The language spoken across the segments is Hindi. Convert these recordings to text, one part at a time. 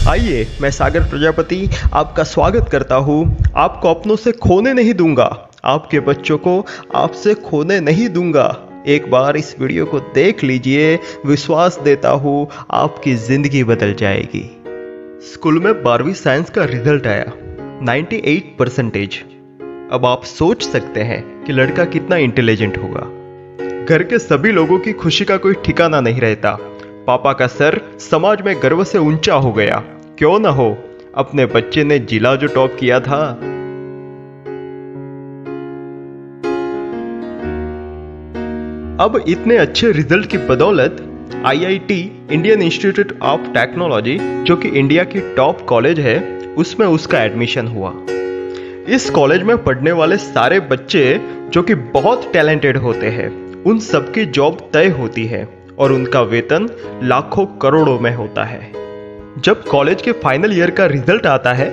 आइए, मैं सागर प्रजापति आपका स्वागत करता हूँ। आपको अपनों से खोने नहीं दूंगा, आपके बच्चों को आपसे खोने नहीं दूंगा। एक बार इस वीडियो को देख लीजिए, विश्वास देता हूँ आपकी जिंदगी बदल जाएगी। स्कूल में 12वीं साइंस का रिजल्ट आया 98%। अब आप सोच सकते हैं कि लड़का कितना इंटेलिजेंट होगा। घर के सभी लोगों की खुशी का कोई ठिकाना नहीं रहता। पापा का सर समाज में गर्व से ऊंचा हो गया। क्यों ना हो, अपने बच्चे ने जिला जो टॉप किया था। अब इतने अच्छे रिजल्ट की बदौलत IIT Indian institute of technology, जो कि इंडिया की टॉप कॉलेज है, उसमें उसका एडमिशन हुआ। इस कॉलेज में पढ़ने वाले सारे बच्चे जो कि बहुत टैलेंटेड होते हैं, उन सबकी जॉब तय होती है और उनका वेतन लाखों करोड़ों में होता है। जब कॉलेज के फाइनल ईयर का रिजल्ट आता है,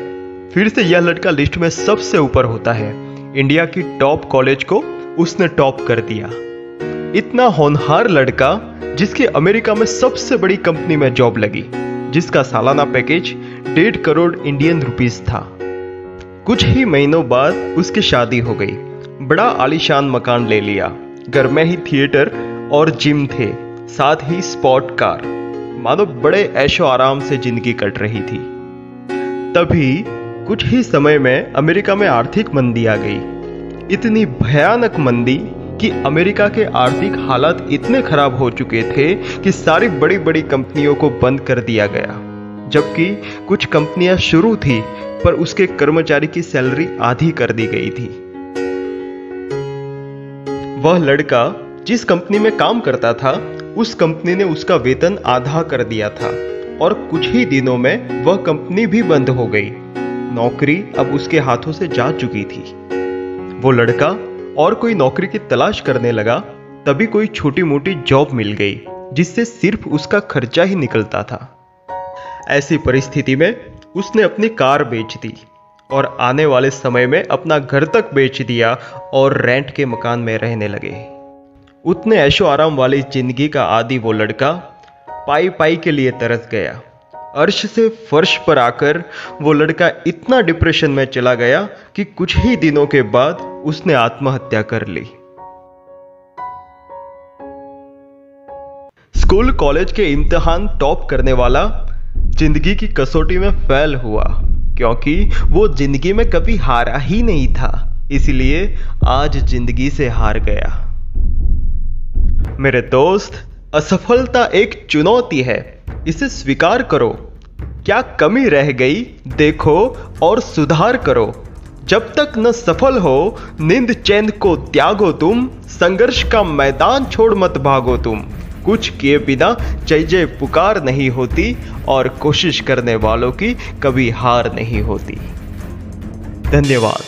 फिर से यह लड़का लिस्ट में सबसे ऊपर होता है। इंडिया की टॉप कॉलेज को उसने टॉप कर दिया। इतना होनहार लड़का, जिसकी अमेरिका में सबसे बड़ी कंपनी में जॉब लगी, जिसका सालाना पैकेज 1.5 करोड़ इंडियन रुपीस था। कुछ ही महीनों बाद उसकी शादी हो गई। बड़ा आलीशान मकान ले लिया। घर में ही थिएटर और जिम थे, साथ ही स्पोर्ट कार। मानो बड़े ऐशो आराम से जिंदगी कट रही थी। तभी कुछ ही समय में अमेरिका में आर्थिक मंदी आ गई। इतनी भयानक मंदी कि अमेरिका के आर्थिक हालात इतने खराब हो चुके थे कि सारी बड़ी बड़ी कंपनियों को बंद कर दिया गया। जबकि कुछ कंपनियां शुरू थी, पर उसके कर्मचारी की सैलरी आधी कर दी गई थी। वह लड़का जिस कंपनी में काम करता था, उस कंपनी ने उसका वेतन आधा कर दिया था और कुछ ही दिनों में वह कंपनी भी बंद हो गई। नौकरी अब उसके हाथों से जा चुकी थी। वो लड़का और कोई नौकरी की तलाश करने लगा। तभी कोई छोटी मोटी जॉब मिल गई, जिससे सिर्फ उसका खर्चा ही निकलता था। ऐसी परिस्थिति में उसने अपनी कार बेच दी और आने वाले समय में अपना घर तक बेच दिया और रेंट के मकान में रहने लगे। उतने ऐशो आराम वाली जिंदगी का आदी वो लड़का पाई पाई के लिए तरस गया। अर्श से फर्श पर आकर वो लड़का इतना डिप्रेशन में चला गया कि कुछ ही दिनों के बाद उसने आत्महत्या कर ली। स्कूल कॉलेज के इम्तिहान टॉप करने वाला जिंदगी की कसौटी में फेल हुआ, क्योंकि वो जिंदगी में कभी हारा ही नहीं था। इसलिए आज जिंदगी से हार गया। मेरे दोस्त, असफलता एक चुनौती है, इसे स्वीकार करो। क्या कमी रह गई देखो और सुधार करो। जब तक न सफल हो, नींद चैन को त्यागो तुम। संघर्ष का मैदान छोड़ मत भागो तुम। कुछ किए बिना जय जय पुकार नहीं होती और कोशिश करने वालों की कभी हार नहीं होती। धन्यवाद।